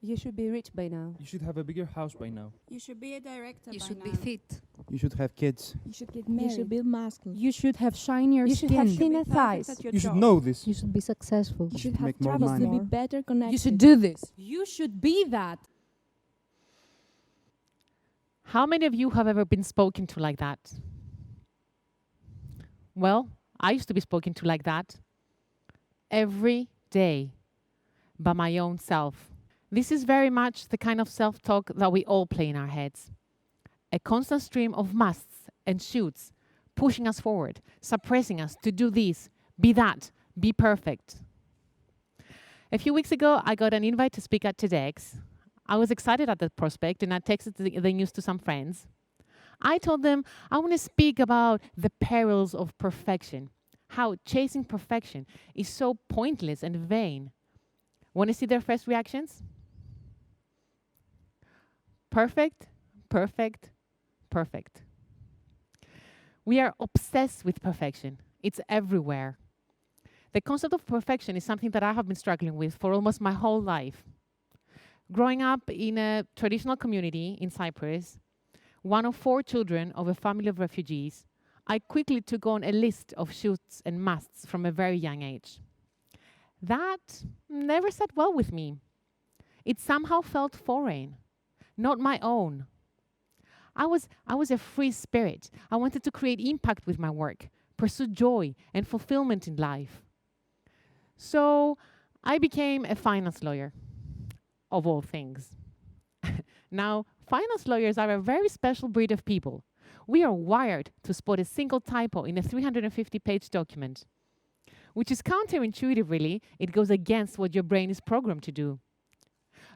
You should be rich by now. You should have a bigger house by now. You should be a director You by should now. be fit. You should have kids. You should get You married. should be masculine. You should have shinier You skin. should have You should be thinner perfect thighs. at your You should job. know this. You should be successful. You You should should have make more traveled money. more. Be better connected. You should do this. You should be that. How many of you have ever been spoken to like that? Well, I used to be spoken to like that every day by my own self. This is very much the kind of self-talk that we all play in our heads. A constant stream of musts and shoulds pushing us forward, suppressing us to do this, be that, be perfect. A few weeks ago, I got an invite to speak at TEDx. I was excited at the prospect and I texted the news to some friends. I told them I want to speak about the perils of perfection, how chasing perfection is so pointless and vain. Want to see their first reactions? Perfect, perfect, perfect. We are obsessed with perfection. It's everywhere. The concept of perfection is something that I have been struggling with for almost my whole life. Growing up in a traditional community in Cyprus, one of 4 children of a family of refugees, I quickly took on a list of shoulds and musts from a very young age. That never sat well with me. It somehow felt foreign, not my own. I was a free spirit. I wanted to create impact with my work, pursue joy and fulfillment in life. So I became a finance lawyer, of all things. Now, finance lawyers are a very special breed of people. We are wired to spot a single typo in a 350-page document, which is counterintuitive, really. It goes against what your brain is programmed to do.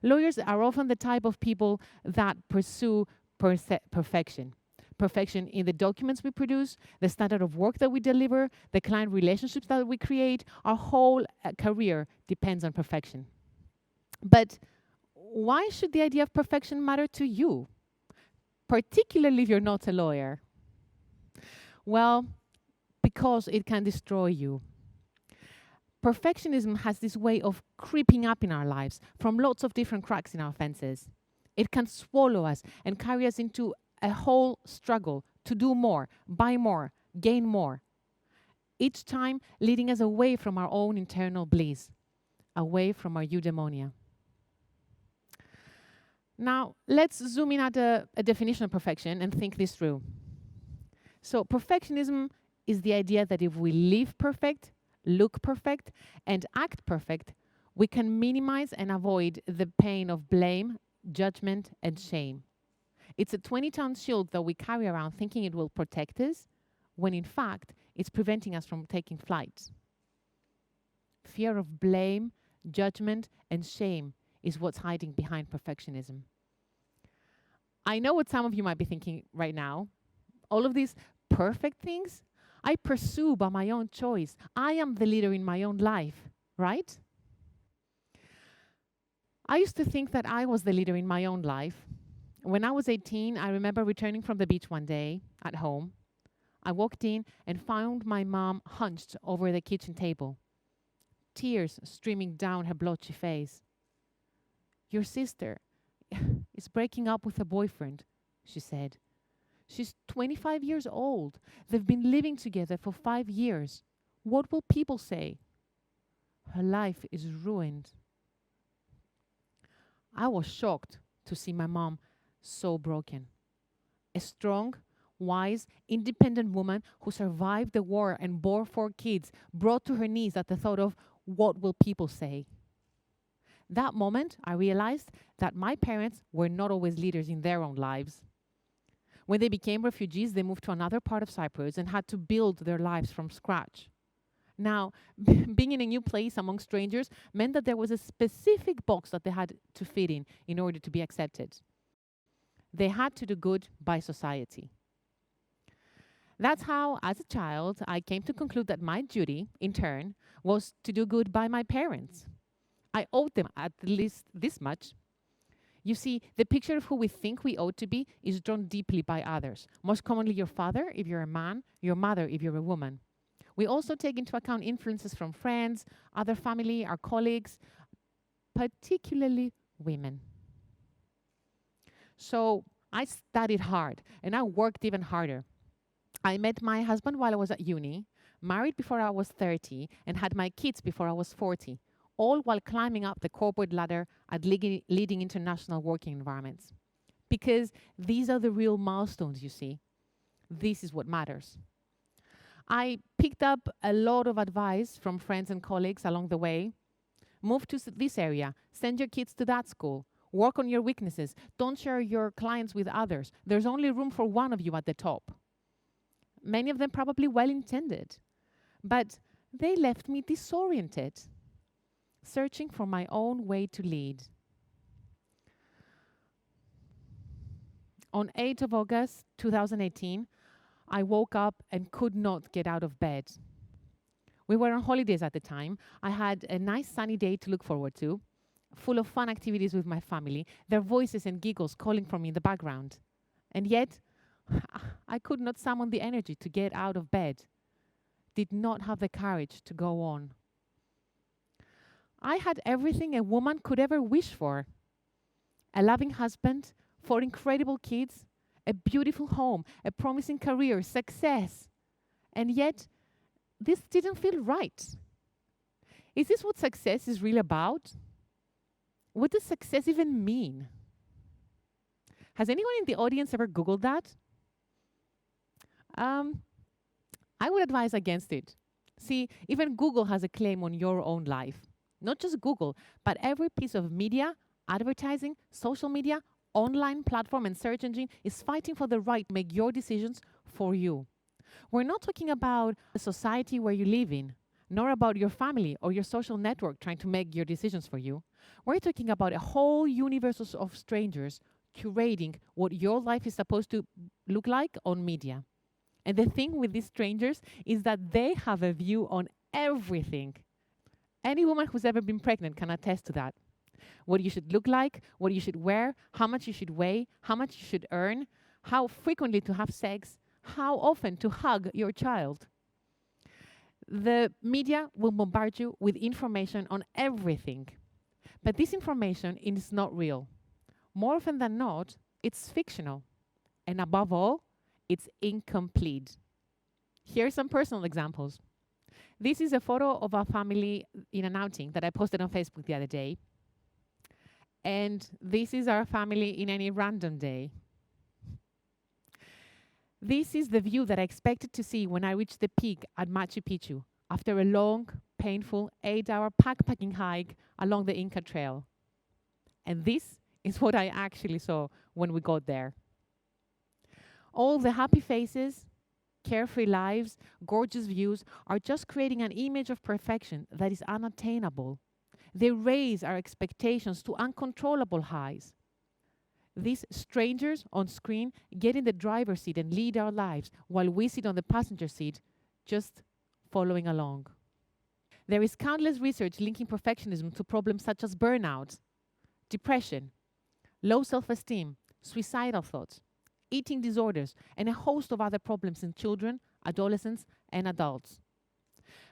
Lawyers are often the type of people that pursue perfection. Perfection in the documents we produce, the standard of work that we deliver, the client relationships that we create. Our whole career depends on perfection. But why should the idea of perfection matter to you, particularly if you're not a lawyer? Well, because it can destroy you. Perfectionism has this way of creeping up in our lives from lots of different cracks in our fences. It can swallow us and carry us into a whole struggle to do more, buy more, gain more. Each time leading us away from our own internal bliss, away from our eudaimonia. Now, let's zoom in at a definition of perfection and think this through. So, perfectionism is the idea that if we live perfect, look perfect, and act perfect, we can minimize and avoid the pain of blame, judgment, and shame. It's a 20-ton shield that we carry around thinking it will protect us, when in fact, it's preventing us from taking flight. Fear of blame, judgment, and shame is what's hiding behind perfectionism. I know what some of you might be thinking right now. All of these perfect things I pursue by my own choice. I am the leader in my own life, right? I used to think that I was the leader in my own life. When I was 18, I remember returning from the beach one day at home. I walked in and found my mom hunched over the kitchen table, tears streaming down her blotchy face. "Your sister is breaking up with a boyfriend," she said. "She's 25 years old. They've been living together for 5 years. What will people say? Her life is ruined." I was shocked to see my mom so broken. A strong, wise, independent woman who survived the war and bore 4 kids, brought to her knees at the thought of what will people say. That moment, I realized that my parents were not always leaders in their own lives. When they became refugees, they moved to another part of Cyprus and had to build their lives from scratch. Now, being in a new place among strangers meant that there was a specific box that they had to fit in order to be accepted. They had to do good by society. That's how, as a child, I came to conclude that my duty, in turn, was to do good by my parents. I owed them at least this much. You see, the picture of who we think we ought to be is drawn deeply by others. Most commonly your father, if you're a man, your mother, if you're a woman. We also take into account influences from friends, other family, our colleagues, particularly women. So I studied hard and I worked even harder. I met my husband while I was at uni, married before I was 30, and had my kids before I was 40, all while climbing up the corporate ladder at leading international working environments. Because these are the real milestones, you see. This is what matters. I picked up a lot of advice from friends and colleagues along the way. Move to this area, send your kids to that school, work on your weaknesses, don't share your clients with others. There's only room for one of you at the top. Many of them probably well intended, but they left me disoriented, searching for my own way to lead. On 8th of August 2018, I woke up and could not get out of bed. We were on holidays at the time. I had a nice sunny day to look forward to, full of fun activities with my family, their voices and giggles calling for me in the background. And yet, I could not summon the energy to get out of bed, did not have the courage to go on. I had everything a woman could ever wish for: a loving husband, 4 incredible kids, a beautiful home, a promising career, success. And yet, this didn't feel right. Is this what success is really about? What does success even mean? Has anyone in the audience ever Googled that? I would advise against it. See, even Google has a claim on your own life. Not just Google, but every piece of media, advertising, social media, online platform, and search engine is fighting for the right to make your decisions for you. We're not talking about the society where you live in, nor about your family or your social network trying to make your decisions for you. We're talking about a whole universe of strangers curating what your life is supposed to look like on media. And the thing with these strangers is that they have a view on everything. Any woman who's ever been pregnant can attest to that. What you should look like, what you should wear, how much you should weigh, how much you should earn, how frequently to have sex, how often to hug your child. The media will bombard you with information on everything. But this information is not real. More often than not, it's fictional. And above all, it's incomplete. Here are some personal examples. This is a photo of our family in an outing that I posted on Facebook the other day. And this is our family in any random day. This is the view that I expected to see when I reached the peak at Machu Picchu after a long, painful 8-hour backpacking hike along the Inca Trail. And this is what I actually saw when we got there. All the happy faces, carefree lives, gorgeous views are just creating an image of perfection that is unattainable. They raise our expectations to uncontrollable highs. These strangers on screen get in the driver's seat and lead our lives while we sit on the passenger seat just following along. There is countless research linking perfectionism to problems such as burnout, depression, low self-esteem, suicidal thoughts, eating disorders, and a host of other problems in children, adolescents, and adults.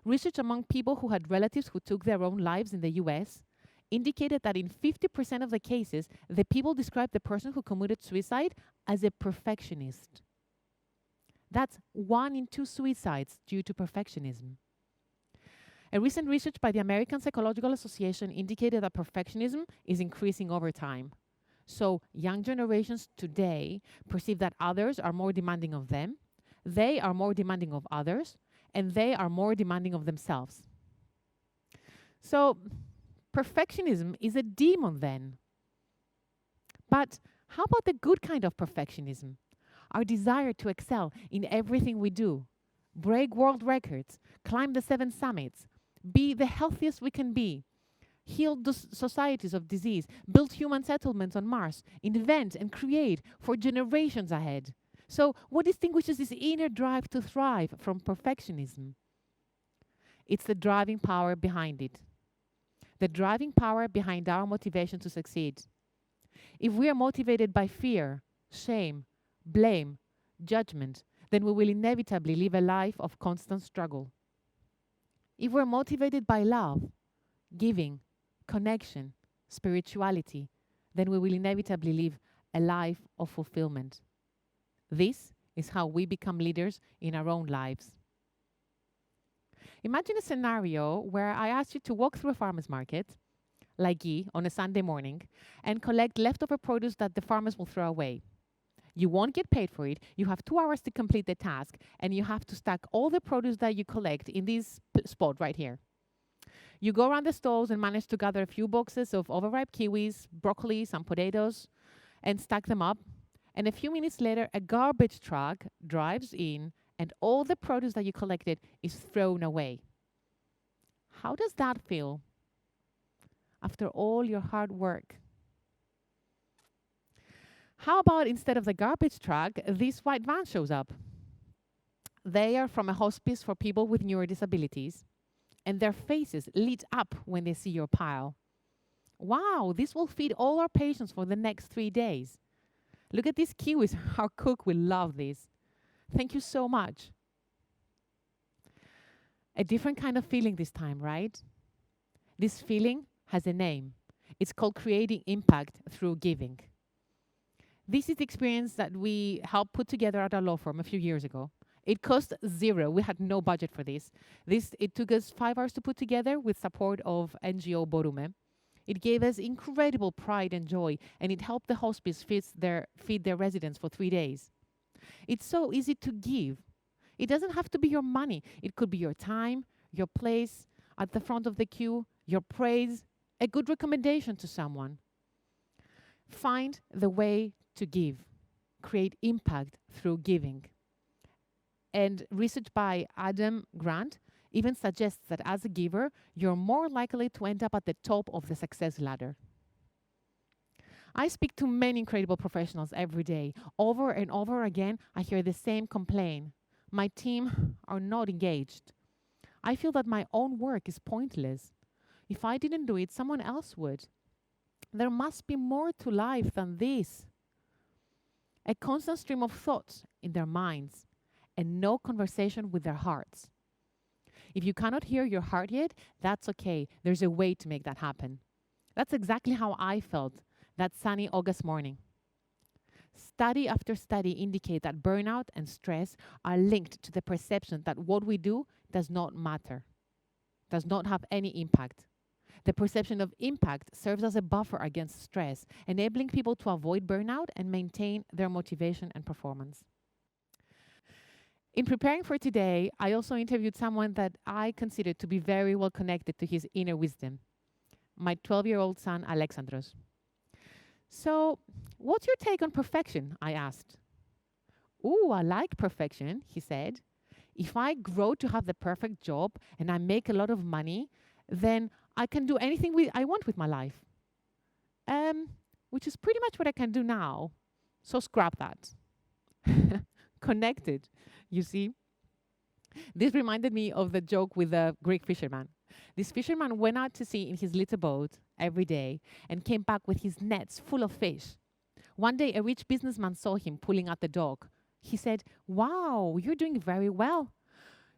Research among people who had relatives who took their own lives in the US indicated that in 50% of the cases, the people described the person who committed suicide as a perfectionist. That's 1 in 2 suicides due to perfectionism. A recent research by the American Psychological Association indicated that perfectionism is increasing over time. So young generations today perceive that others are more demanding of them, they are more demanding of others, and they are more demanding of themselves. So perfectionism is a demon then. But how about the good kind of perfectionism? Our desire to excel in everything we do, break world records, climb the 7 summits, be the healthiest we can be, heal the societies of disease, build human settlements on Mars, invent and create for generations ahead. So what distinguishes this inner drive to thrive from perfectionism? It's the driving power behind it. The driving power behind our motivation to succeed. If we are motivated by fear, shame, blame, judgment, then we will inevitably live a life of constant struggle. If we're motivated by love, giving, connection, spirituality, then we will inevitably live a life of fulfillment. This is how we become leaders in our own lives. Imagine a scenario where I asked you to walk through a farmer's market, like Guy, on a Sunday morning, and collect leftover produce that the farmers will throw away. You won't get paid for it. You have 2 hours to complete the task, and you have to stack all the produce that you collect in this spot right here. You go around the stalls and manage to gather a few boxes of overripe kiwis, broccoli, some potatoes, and stack them up. And a few minutes later, a garbage truck drives in, and all the produce that you collected is thrown away. How does that feel after all your hard work? How about instead of the garbage truck, this white van shows up? They are from a hospice for people with neurodisabilities, and their faces lit up when they see your pile. Wow, this will feed all our patients for the next 3 days. Look at these kiwis. Our cook will love this. Thank you so much. A different kind of feeling this time, right? This feeling has a name. It's called creating impact through giving. This is the experience that we helped put together at our law firm a few years ago. It cost zero. We had no budget for this. It took us 5 hours to put together with support of NGO Borume. It gave us incredible pride and joy, and it helped the hospice feed their residents for 3 days. It's so easy to give. It doesn't have to be your money. It could be your time, your place at the front of the queue, your praise, a good recommendation to someone. Find the way to give. Create impact through giving. And research by Adam Grant even suggests that as a giver, you're more likely to end up at the top of the success ladder. I speak to many incredible professionals every day. Over and over again, I hear the same complaint. My team are not engaged. I feel that my own work is pointless. If I didn't do it, someone else would. There must be more to life than this. A constant stream of thoughts in their minds and no conversation with their hearts. If you cannot hear your heart yet, that's okay. There's a way to make that happen. That's exactly how I felt that sunny August morning. Study after study indicate that burnout and stress are linked to the perception that what we do does not matter, does not have any impact. The perception of impact serves as a buffer against stress, enabling people to avoid burnout and maintain their motivation and performance. In preparing for today, I also interviewed someone that I consider to be very well connected to his inner wisdom, my 12-year-old son, Alexandros. So, what's your take on perfection? I asked. Ooh, I like perfection, he said. If I grow to have the perfect job and I make a lot of money, then I can do anything I want with my life. Which is pretty much what I can do now. So scrap that. Connected, you see. This reminded me of the joke with the Greek fisherman. This fisherman went out to sea in his little boat every day and came back with his nets full of fish. One day, a rich businessman saw him pulling out the dock. He said, "Wow, you're doing very well.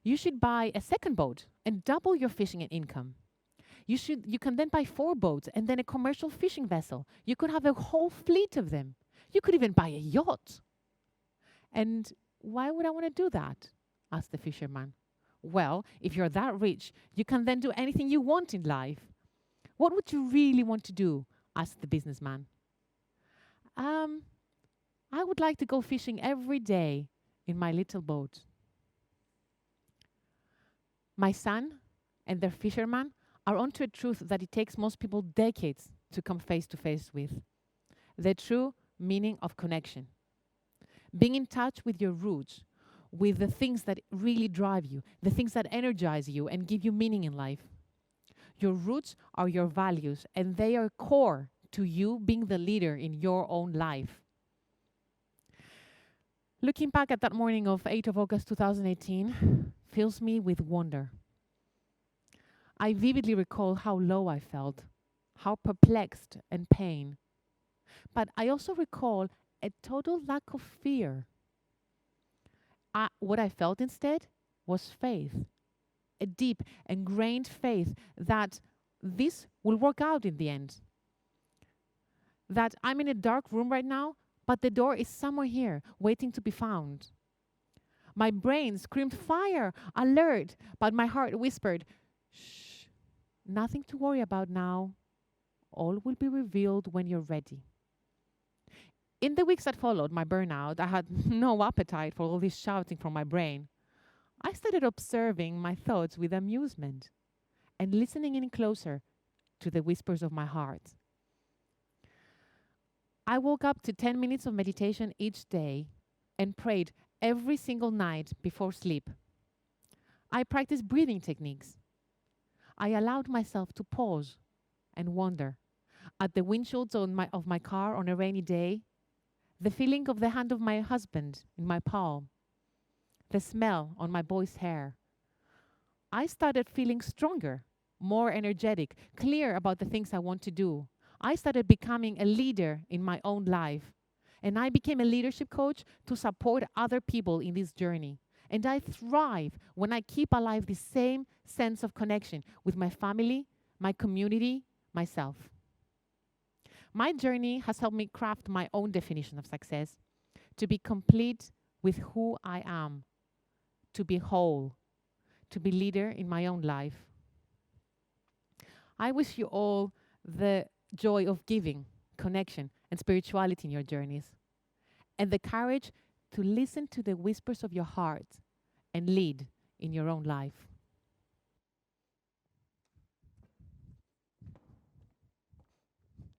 You should buy a second boat and double your fishing and income. You can then buy 4 boats and then a commercial fishing vessel. You could have a whole fleet of them. You could even buy a yacht." "And why would I want to do that?" asked the fisherman. "Well, if you're that rich, you can then do anything you want in life." "What would you really want to do?" asked the businessman. I would like to go fishing every day in my little boat." My son and their fisherman are onto a truth that it takes most people decades to come face to face with. The true meaning of connection. Being in touch with your roots, with the things that really drive you, the things that energize you and give you meaning in life. Your roots are your values, and they are core to you being the leader in your own life. Looking back at that morning of 8th of August 2018 fills me with wonder. I vividly recall how low I felt, how perplexed and pain. But I also recall a total lack of fear. What I felt instead was faith, a deep, ingrained faith that this will work out in the end. that I'm in a dark room right now, but the door is somewhere here waiting to be found. My brain screamed fire, alert, but my heart whispered, shh, nothing to worry about now. All will be revealed when you're ready. In the weeks that followed my burnout, I had no appetite for all this shouting from my brain. I started observing my thoughts with amusement and listening in closer to the whispers of my heart. I woke up to 10 minutes of meditation each day and prayed every single night before sleep. I practiced breathing techniques. I allowed myself to pause and wonder at the windshields of my car on a rainy day, the feeling of the hand of my husband in my palm, the smell on my boy's hair. I started feeling stronger, more energetic, clear about the things I want to do. I started becoming a leader in my own life. And I became a leadership coach to support other people in this journey. And I thrive when I keep alive the same sense of connection with my family, my community, myself. My journey has helped me craft my own definition of success, to be complete with who I am, to be whole, to be leader in my own life. I wish you all the joy of giving, connection, and spirituality in your journeys, and the courage to listen to the whispers of your heart and lead in your own life.